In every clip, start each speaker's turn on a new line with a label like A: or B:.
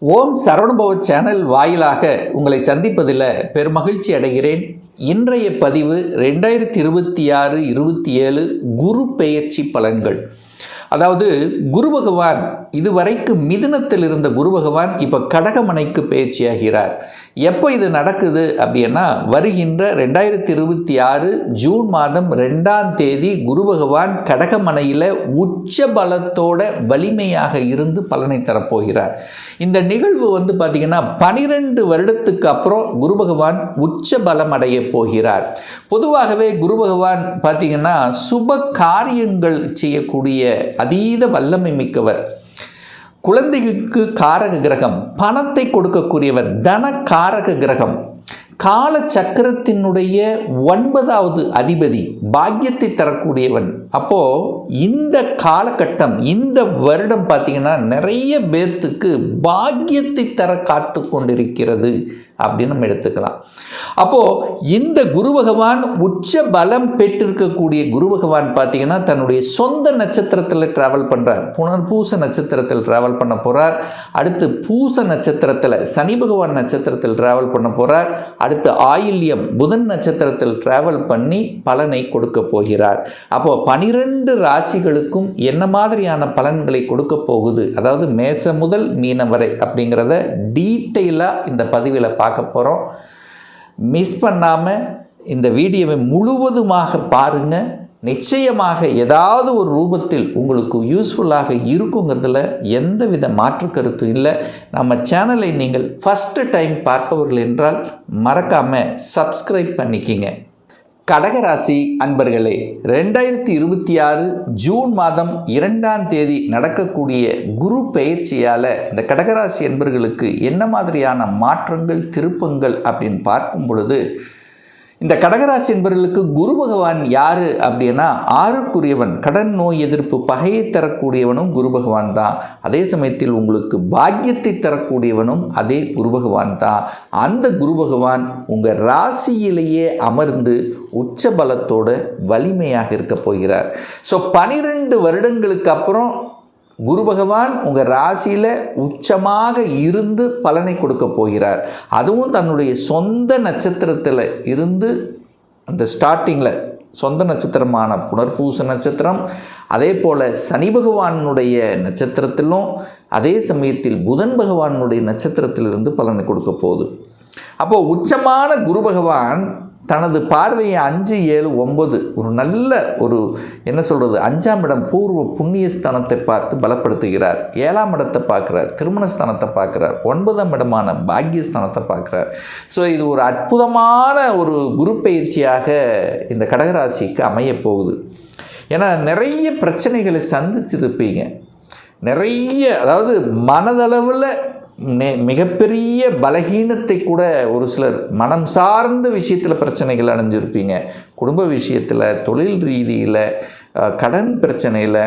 A: ஓம் Saravanabhava channel வாயிலாக உங்களை சந்திப்பதில் பெருமகிழ்ச்சி அடைகிறேன். இன்றைய பதிவு 2026-27 குரு பெயர்ச்சி பலன்கள். அதாவது குரு பகவான் இதுவரைக்கும் மிதுனத்தில் இருந்த குரு பகவான் இப்போ கடகமனைக்கு பயிற்சியாகிறார். எப்போ இது நடக்குது அப்படின்னா வருகின்ற 2026 ஜூன் மாதம் 2ஆம் தேதி குரு பகவான் கடகமனையில் உச்ச பலத்தோட வலிமையாக இருந்து பலனை தரப்போகிறார். இந்த நிகழ்வு பார்த்திங்கன்னா 12 வருடத்துக்கு அப்புறம் குரு பகவான் உச்ச பலம் அடைய போகிறார். பொதுவாகவே குரு பகவான் பார்த்திங்கன்னா சுப காரியங்கள் செய்யக்கூடிய அதீத வல்லமை மிக்கவர். குழந்தைகளுக்கு காரக கிரகம், பணத்தை கொடுக்கக்கூடியவர், தன காரக கிரகம், கால சக்கரத்தினுடைய 9வது அதிபதி, பாக்கியத்தை தரக்கூடியவன். அப்போது இந்த காலகட்டம், இந்த வருடம் பார்த்திங்கன்னா நிறைய பேர்த்துக்கு பாக்கியத்தை தர காத்து கொண்டிருக்கிறது அப்படின்னு நம்ம எடுத்துக்கலாம். அப்போது இந்த குரு பகவான் உச்ச பலம் பெற்றிருக்கக்கூடிய குரு பகவான் பார்த்திங்கன்னா தன்னுடைய சொந்த நட்சத்திரத்தில் ட்ராவல் பண்ணுறார். புனர்பூச நட்சத்திரத்தில் ட்ராவல் பண்ண போகிறார். அடுத்து பூச நட்சத்திரத்தில் சனி பகவான் நட்சத்திரத்தில் ட்ராவல் பண்ண போகிறார். அடுத்து ஆயில்யம் புதன் நட்சத்திரத்தில் ட்ராவல் பண்ணி பலனை கொடுக்க போகிறார். அப்போது 12 ராசிகளுக்கும் என்ன மாதிரியான பலன்களை கொடுக்க போகுது, அதாவது மேச முதல் மீனம் வரை அப்படிங்கிறத டீட்டெயிலாக இந்த பதிவில் பார்க்க போகிறோம். மிஸ் பண்ணாமல் இந்த வீடியோவை முழுவதுமாக பாருங்கள். நிச்சயமாக ஏதாவது ஒரு ரூபத்தில் உங்களுக்கு யூஸ்ஃபுல்லாக இருக்குங்கிறதுல எந்தவித மாற்று கருத்தும் இல்லை. நம்ம சேனலை நீங்கள் ஃபஸ்ட்டு டைம் பார்ப்பவர்கள் என்றால் மறக்காமல் சப்ஸ்கிரைப் பண்ணிக்கிங்க. கடகராசி அன்பர்களே, 2026 ஜூன் மாதம் 2ஆம் தேதி நடக்கக்கூடிய குரு பெயர்ச்சியால் இந்த கடகராசி அன்பர்களுக்கு என்ன மாதிரியான மாற்றங்கள் திருப்பங்கள் அப்படின்னு பார்க்கும் பொழுது, இந்த கடகராசி என்பவர்களுக்கு குரு பகவான் யார் அப்படின்னா 6க்குரியவன், கடன் நோய் எதிர்ப்பு பகையை தரக்கூடியவனும் குரு பகவான் தான். அதே சமயத்தில் உங்களுக்கு பாக்கியத்தை தரக்கூடியவனும் அதே குரு பகவான் தான். அந்த குரு பகவான் உங்கள் ராசியிலேயே அமர்ந்து உச்ச பலத்தோட வலிமையாக இருக்க போகிறார். ஸோ 12 வருடங்களுக்கு அப்புறம் குரு பகவான் உங்கள் ராசியில் உச்சமாக இருந்து பலனை கொடுக்க போகிறார். அதுவும் தன்னுடைய சொந்த நட்சத்திரத்தில் இருந்து, அந்த ஸ்டார்டிங்கில் சொந்த நட்சத்திரமான புனர்பூச நட்சத்திரம், அதே போல் சனி பகவானுடைய நட்சத்திரத்திலும், அதே சமயத்தில் புதன் பகவானுடைய நட்சத்திரத்திலிருந்து பலனை கொடுக்க போகுது. அப்போது உச்சமான குரு பகவான் தனது பார்வையை 5, 7, 9 ஒரு நல்ல ஒரு என்ன சொல்கிறது 5ஆம் இடம் பூர்வ புண்ணிய ஸ்தானத்தை பார்த்து பலப்படுத்துகிறார். 7ஆம் இடத்தை பார்க்குறார், திருமண ஸ்தானத்தை பார்க்குறார், 9ஆம் இடமான பாக்கியஸ்தானத்தை பார்க்குறார். ஸோ இது ஒரு அற்புதமான ஒரு குரு பயிற்சியாக இந்த கடகராசிக்கு அமைய போகுது. ஏன்னா நிறைய பிரச்சனைகளை சந்திச்சிருப்பீங்க. நிறைய, அதாவது மனதளவில் மிகப்பெரிய பலகீனத்தை கூட ஒரு சிலர் மனம் சார்ந்த விஷயத்தில் பிரச்சனைகள் அடைஞ்சிருப்பீங்க. குடும்ப விஷயத்தில், தொழில் ரீதியில், கடன் பிரச்சனையில்,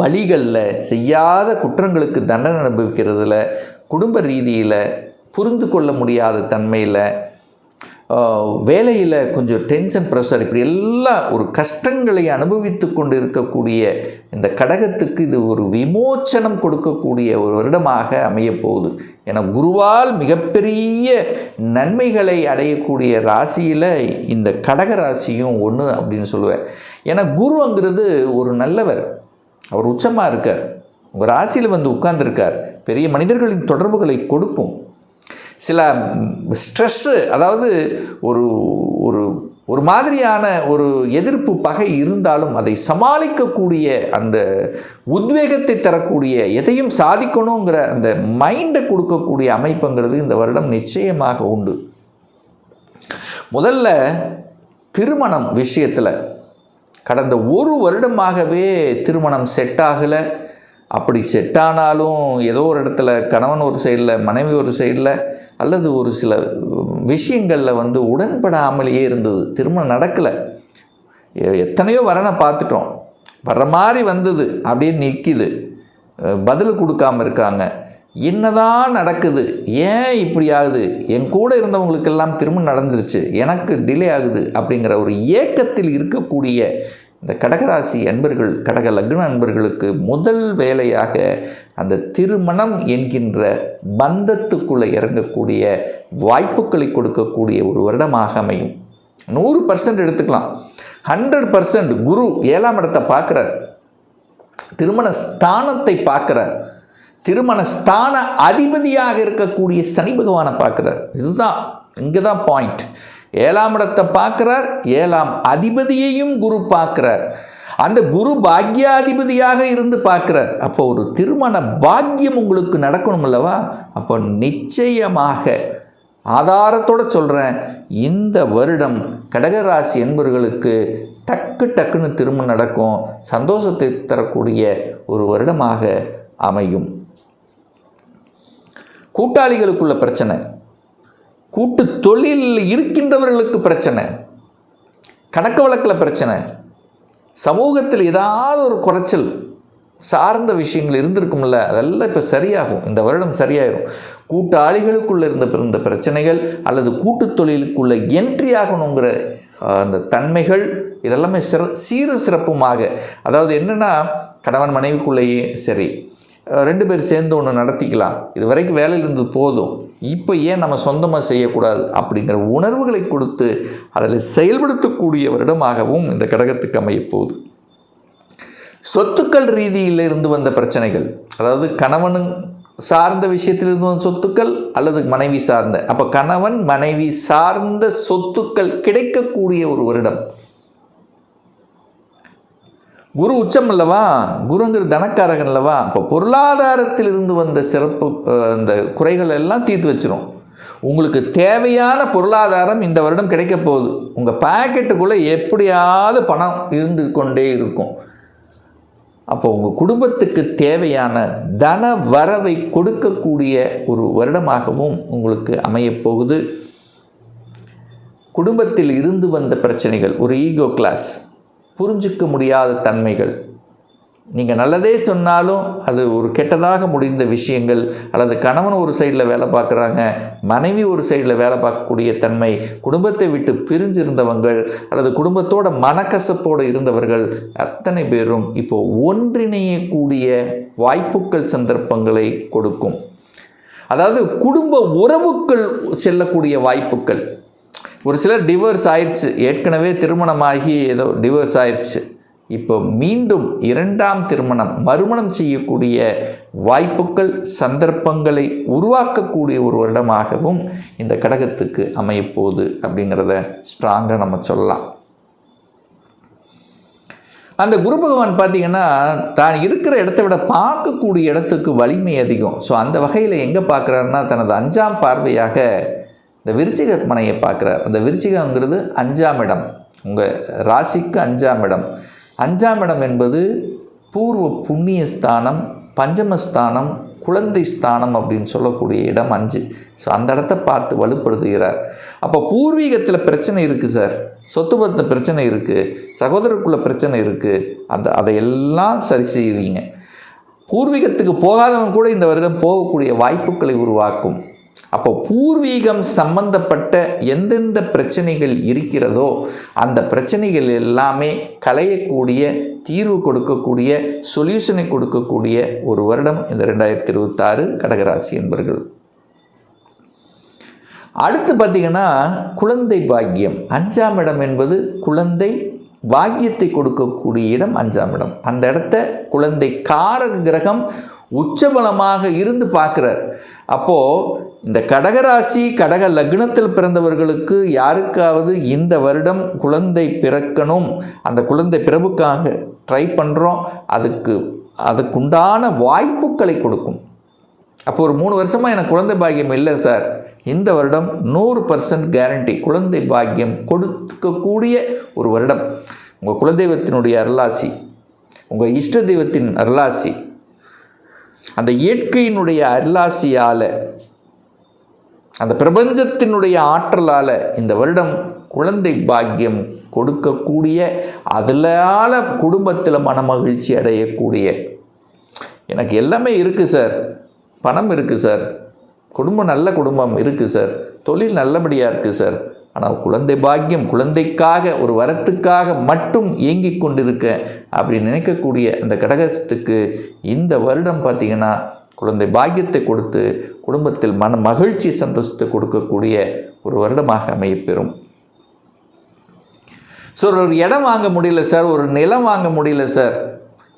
A: வழிகளில், செய்யாத குற்றங்களுக்கு தண்டனை அனுபவிக்கிறதுல, குடும்ப ரீதியில், புரிந்து கொள்ள முடியாத தன்மையில், வேலையில் கொஞ்சம் டென்ஷன் ப்ரெஷர், இப்படி எல்லாம் ஒரு கஷ்டங்களை அனுபவித்து கொண்டு இருக்கக்கூடிய இந்த கடகத்துக்கு இது ஒரு விமோச்சனம் கொடுக்கக்கூடிய ஒரு வருடமாக அமையப்போகுது. ஏன்னா குருவால் மிகப்பெரிய நன்மைகளை அடையக்கூடிய ராசியில் இந்த கடக ராசியும் ஒன்று அப்படின்னு சொல்லுவேன். ஏன்னா குருங்கிறது ஒரு நல்லவர், அவர் உச்சமாக இருக்கார், உங்கள் ராசியில் உட்கார்ந்துருக்கார், பெரிய மனிதர்களின் தொடர்புகளை கொடுக்கும். சில ஸ்ட்ரெஸ்ஸு, அதாவது ஒரு ஒரு ஒரு மாதிரியான ஒரு எதிர்ப்பு பகை இருந்தாலும் அதை சமாளிக்கக்கூடிய அந்த உத்வேகத்தை தரக்கூடிய, எதையும் சாதிக்கணுங்கிற அந்த மைண்டை கொடுக்கக்கூடிய அமைப்புங்கிறது இந்த வருடம் நிச்சயமாக உண்டு. முதல்ல திருமணம் விஷயத்தில் கடந்த ஒரு வருடமாகவே திருமணம் செட் ஆகலை. அப்படி செட்டானாலும் ஏதோ ஒரு இடத்துல கணவன் ஒரு சைடில், மனைவி ஒரு சைடில், அல்லது ஒரு சில விஷயங்களில் உடன்படாமலேயே இருந்தது. திருமணம் நடக்கலை. எத்தனையோ வரனை பார்த்துட்டோம், வர்ற மாதிரி வந்தது, அப்படியே நிற்கிது, பதில் கொடுக்காமல் இருக்காங்க. என்னதான் நடக்குது, ஏன் இப்படி ஆகுது, என் கூட இருந்தவங்களுக்கெல்லாம் திருமணம் நடந்துருச்சு, எனக்கு டிலே ஆகுது அப்படிங்கிற ஒரு ஏக்கத்தில் இருக்கக்கூடிய இந்த கடகராசி அன்பர்கள், கடக லக்ன அன்பர்களுக்கு முதல் வேலையாக அந்த திருமணம் என்கின்ற பந்தத்துக்குள்ளே இறங்கக்கூடிய வாய்ப்புகளை கொடுக்கக்கூடிய ஒரு வருடமாக அமையும். 100% எடுத்துக்கலாம். 100% குரு 7ஆம் இடத்தை பார்க்குறார், திருமண ஸ்தானத்தை பார்க்குறார், திருமண ஸ்தான அதிபதியாக இருக்கக்கூடிய சனி பகவானை பார்க்குறார். இதுதான் இங்கே தான் பாயிண்ட். 7ஆம் இடத்தை பார்க்குறார், 7ஆம் அதிபதியையும் குரு பார்க்குறார். அந்த குரு பாக்யாதிபதியாக இருந்து பார்க்குறார். அப்போ ஒரு திருமண பாக்கியம் உங்களுக்கு நடக்கணும் அல்லவா? அப்போ நிச்சயமாக ஆதாரத்தோடு சொல்கிறேன், இந்த வருடம் கடகராசி என்பவர்களுக்கு டக்குன்னு திருமணம் நடக்கும், சந்தோஷத்தை தரக்கூடிய ஒரு வருடமாக அமையும். கூட்டாளிகளுக்குள்ள பிரச்சனை, கூட்டு தொழிலில் இருக்கின்றவர்களுக்கு பிரச்சனை, கணக்கு வழக்கில் பிரச்சனை, சமூகத்தில் ஏதாவது ஒரு குறைச்சல் சார்ந்த விஷயங்கள் இருந்திருக்கும்ல, அதெல்லாம் இப்போ சரியாகும். இந்த வருடம் சரியாயிடும். கூட்டாளிகளுக்குள்ளே இருந்த பிரச்சனைகள் அல்லது கூட்டு தொழிலுக்குள்ளே என்ட்ரி ஆகணுங்கிற அந்த தன்மைகள் இதெல்லாமே சிறப்புமாக, அதாவது என்னென்னா கணவன் மனைவிக்குள்ளேயே சரி 2 பேர் சேர்ந்து ஒன்று நடத்திக்கலாம், இது வரைக்கும் வேலையில் இருந்தது போதும், இப்போ ஏன் நம்ம சொந்தமாக செய்யக்கூடாது அப்படிங்கிற உணர்வுகளை கொடுத்து அதில் செயல்படுத்தக்கூடிய வருடமாகவும் இந்த கடகத்துக்கு அமையப்போகுது. சொத்துக்கள் ரீதியில் இருந்து வந்த பிரச்சனைகள், அதாவது கணவன் சார்ந்த விஷயத்தில் இருந்து வந்த சொத்துக்கள் அல்லது மனைவி சார்ந்த, அப்போ கணவன் மனைவி சார்ந்த சொத்துக்கள் கிடைக்கக்கூடிய ஒரு வருடம். குரு உச்சம் அல்லவா, குருங்கிற தனக்காரகன் அல்லவா, அப்போ பொருளாதாரத்தில் இருந்து வந்த சிறப்பு அந்த குறைகள் எல்லாம் தீர்த்து வச்சிரும். உங்களுக்கு தேவையான பொருளாதாரம் இந்த வருடம் கிடைக்க போகுது. உங்கள் பாக்கெட்டுக்குள்ளே எப்படியாவது பணம் இருந்து கொண்டே இருக்கும். அப்போ உங்கள் குடும்பத்துக்கு தேவையான தன வரவை கொடுக்கக்கூடிய ஒரு வருடமாகவும் உங்களுக்கு அமையப்போகுது. குடும்பத்தில் இருந்து வந்த பிரச்சனைகள், ஒரு ஈகோ கிளாஸ், புரிஞ்சிக்க முடியாத தன்மைகள், நீங்கள் நல்லதே சொன்னாலும் அது ஒரு கெட்டதாக முடிந்த விஷயங்கள், அல்லது கணவன் ஒரு சைடில் வேலை பார்க்குறாங்க, மனைவி ஒரு சைடில் வேலை பார்க்கக்கூடிய தன்மை, குடும்பத்தை விட்டு பிரிஞ்சிருந்தவங்கள் அல்லது குடும்பத்தோட மனக்கசப்போடு இருந்தவர்கள் அத்தனை பேரும் இப்போ ஒன்றிணையக்கூடிய வாய்ப்புகள் சந்தர்ப்பங்களை கொடுக்கும். அதாவது குடும்ப உறவுகள் செல்லக்கூடிய வாய்ப்புகள். ஒரு சிலர் டிவோர்ஸ் ஆயிடுச்சு, ஏற்கனவே திருமணமாகி ஏதோ டிவோர்ஸ் ஆயிடுச்சு, இப்போ மீண்டும் 2ஆம் திருமணம் மறுமணம் செய்யக்கூடிய வாய்ப்புகள் சந்தர்ப்பங்களை உருவாக்கக்கூடிய ஒரு வருடமாகவும் இந்த கடகத்துக்கு அமையப்போகுது அப்படிங்கிறத ஸ்ட்ராங்காக நம்ம சொல்லலாம். அந்த குரு பகவான் பார்த்திங்கன்னா தான் இருக்கிற இடத்த விட பார்க்கக்கூடிய இடத்துக்கு வலிமை அதிகம். ஸோ அந்த வகையில் எங்கே பார்க்குறாருன்னா தனது 5ஆம் பார்வையாக இந்த விருச்சிக மனையை பார்க்குறார். அந்த விருச்சிகங்கிறது 5ஆம் இடம், உங்கள் ராசிக்கு 5ஆம் இடம். 5ஆம் இடம் என்பது பூர்வ புண்ணிய ஸ்தானம், பஞ்சமஸ்தானம், குழந்தை ஸ்தானம் அப்படின்னு சொல்லக்கூடிய இடம் 5. ஸோ அந்த இடத்த பார்த்து வலுப்படுத்துகிறார். அப்போ பூர்வீகத்தில் பிரச்சனை இருக்குது சார், சொத்து பத்த பிரச்சனை இருக்குது, சகோதரருக்குள்ள பிரச்சனை இருக்குது, அதையெல்லாம் சரி செய்வீங்க. பூர்வீகத்துக்கு போகாதவங்க கூட இந்த வருடம் போகக்கூடிய வாய்ப்புகளை உருவாக்கும். அப்போ பூர்வீகம் சம்பந்தப்பட்ட எந்தெந்த பிரச்சனைகள் இருக்கிறதோ அந்த பிரச்சனைகள் எல்லாமே களையக்கூடிய, தீர்வு கொடுக்கக்கூடிய, சொல்யூஷனை கொடுக்கக்கூடிய ஒரு வருடம் இந்த 2026 கடகராசி என்பர்கள். அடுத்து பார்த்திங்கன்னா குழந்தை பாக்கியம். 5ஆம் இடம் என்பது குழந்தை பாக்கியத்தை கொடுக்கக்கூடிய இடம். 5ஆம் இடம், அந்த இடத்த குழந்தை காரக கிரகம் உச்சபலமாக இருந்து பார்க்குறார். அப்போது இந்த கடகராசி கடக லக்னத்தில் பிறந்தவர்களுக்கு யாருக்காவது இந்த வருடம் குழந்தை பிறக்கணும், அந்த குழந்தை பிறப்புக்காக ட்ரை பண்ணுறோம், அதுக்குண்டான வாய்ப்புகளை கொடுக்கும். அப்போ ஒரு 3 வருஷமாக எனக்கு குழந்தை பாக்கியம் இல்லை சார், இந்த வருடம் 100% கேரண்டி குழந்தை பாக்கியம் கொடுக்கக்கூடிய ஒரு வருடம். உங்கள் குலதெய்வத்தினுடைய அருளாசி, உங்கள் இஷ்ட தெய்வத்தின் அருளாசி, அந்த இயற்கையினுடைய அருளாசியால், அந்த பிரபஞ்சத்தினுடைய ஆற்றலால் இந்த வருடம் குழந்தை பாக்கியம் கொடுக்கக்கூடிய, அதனால குடும்பத்தில் மனமகிழ்ச்சி அடையக்கூடிய, எனக்கு எல்லாமே இருக்குது சார், பணம் இருக்குது சார், குடும்பம் நல்ல குடும்பம் இருக்குது சார், தொழில் நல்லபடியாக இருக்குது சார், ஆனால் குழந்தை பாக்கியம், குழந்தைக்காக ஒரு வரத்துக்காக மட்டும் ஏங்கி கொண்டிருக்க அப்படி நினைக்கக்கூடிய அந்த கடகத்துக்கு இந்த வருடம் பார்த்திங்கன்னா குழந்தை பாக்கியத்தை கொடுத்து குடும்பத்தில் மகிழ்ச்சி சந்தோஷத்தை கொடுக்கக்கூடிய ஒரு வருடமாக அமையப்பெறும். சார் ஒரு இடம் வாங்க முடியல சார், ஒரு நிலம் வாங்க முடியல சார்,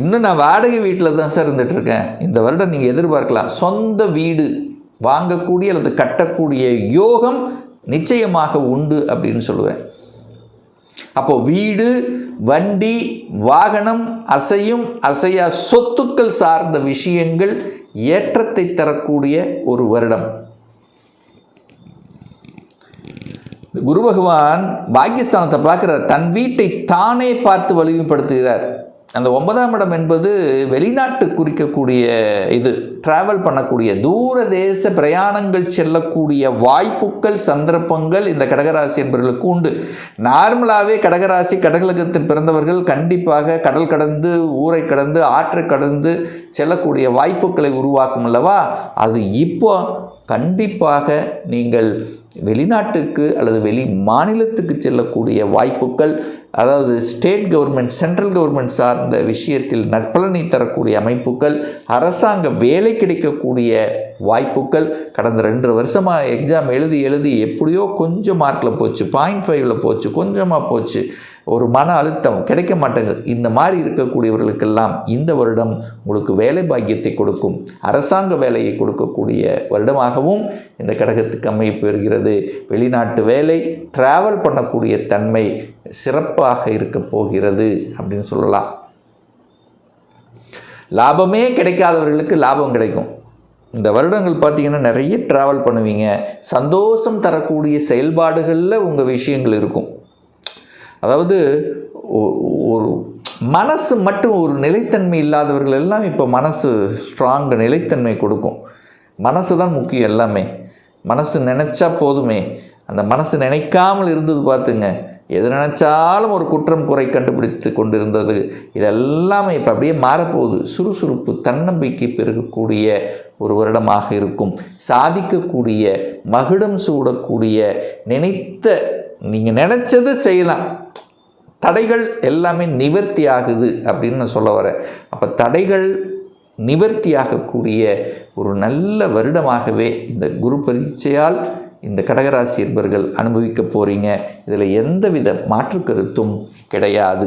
A: இன்னும் நான் வாடகை வீட்டில் தான் சார் இருந்துகிட்ருக்கேன். இந்த வருடம் நீங்கள் எதிர்பார்க்கலாம் சொந்த வீடு வாங்கக்கூடிய அல்லது கட்டக்கூடிய யோகம் நிச்சயமாக உண்டு அப்படின்னு சொல்லுவேன். அப்போ வீடு, வண்டி, வாகனம், அசையும் அசையா சொத்துக்கள் சார்ந்த விஷயங்கள் ஏற்றத்தை தரக்கூடிய ஒரு வருடம். குரு பகவான் பாக்கியஸ்தானத்தை பார்க்கிறார், தன் வீட்டை தானே பார்த்து வலிமைப்படுத்துகிறார். அந்த 9ஆம் இடம் என்பது வெளிநாட்டு குறிக்கக்கூடிய இது, டிராவல் பண்ணக்கூடிய தூர தேச பிரயாணங்கள் செல்லக்கூடிய வாய்ப்புகள், சந்தர்ப்பங்கள் இந்த கடகராசி என்பவர்களுக்கு உண்டு. நார்மலாகவே கடகராசி கடகலகத்தில் பிறந்தவர்கள் கண்டிப்பாக கடல் கடந்து, ஊரை கடந்து, ஆற்றை கடந்து செல்லக்கூடிய வாய்ப்புகளை உருவாக்கும் அல்லவா? அது இப்போ கண்டிப்பாக நீங்கள் வெளிநாட்டுக்கு அல்லது வெளி மாநிலத்துக்கு செல்லக்கூடிய வாய்ப்புகள், அதாவது ஸ்டேட் கவர்மெண்ட், சென்ட்ரல் கவர்மெண்ட் சார்ந்த விஷயத்தில் நற்பலனை தரக்கூடிய அமைப்புகள், அரசாங்க வேலை கிடைக்கக்கூடிய வாய்ப்புகள். கடந்த 2 வருஷமாக எக்ஸாம் எழுதி எப்படியோ கொஞ்சம் மார்க்கில் போச்சு, 0.5 போச்சு, கொஞ்சமாக போச்சு, ஒரு மன அழுத்தம் கிடைக்க மாட்டேங்குது. இந்த மாதிரி இருக்கக்கூடியவர்களுக்கெல்லாம் இந்த வருடம் உங்களுக்கு வேலை பாக்கியத்தை கொடுக்கும், அரசாங்க வேலையை கொடுக்கக்கூடிய வருடமாகவும் இந்த கடகத்துக்கு அமைப்பு வருகிறது. வெளிநாட்டு வேலை, டிராவல் பண்ணக்கூடிய தன்மை சிறப்பாக இருக்க போகிறது அப்படின்னு சொல்லலாம். லாபமே கிடைக்காதவர்களுக்கு லாபம் கிடைக்கும். இந்த வருடங்கள் பார்த்திங்கன்னா நிறைய ட்ராவல் பண்ணுவீங்க, சந்தோஷம் தரக்கூடிய செயல்பாடுகளில் உங்கள் விஷயங்கள் இருக்கும். அதாவது ஒரு மனசு மட்டும் ஒரு நிலைத்தன்மை இல்லாதவர்கள் எல்லாம் இப்போ மனசு ஸ்ட்ராங் நிலைத்தன்மை கொடுக்கும். மனசு தான் முக்கியம் எல்லாமே. மனசு நினச்சா போதுமே. அந்த மனசு நினைக்காமல் இருந்தது பார்த்துங்க, எது நினச்சாலும் ஒரு குற்றம் குறை கண்டுபிடித்து கொண்டிருந்தது, இதெல்லாமே இப்போ அப்படியே மாறப்போகுது. சுறுசுறுப்பு, தன்னம்பிக்கை பெருகக்கூடிய ஒரு வருடமாக இருக்கும். சாதிக்கக்கூடிய, மகுடம் சூடக்கூடிய, நீங்கள் நினச்சது செய்யலாம், தடைகள் எல்லாமே நிவர்த்தி ஆகுது அப்படின்னு நான் சொல்ல வரேன். அப்போ தடைகள் நிவர்த்தியாகக்கூடிய ஒரு நல்ல வருடமாகவே இந்த குரு பரீட்சையால் இந்த கடகராசி என்பவர்கள் அனுபவிக்க போகிறீங்க. இதில் எந்தவித மாற்று கருத்தும் கிடையாது.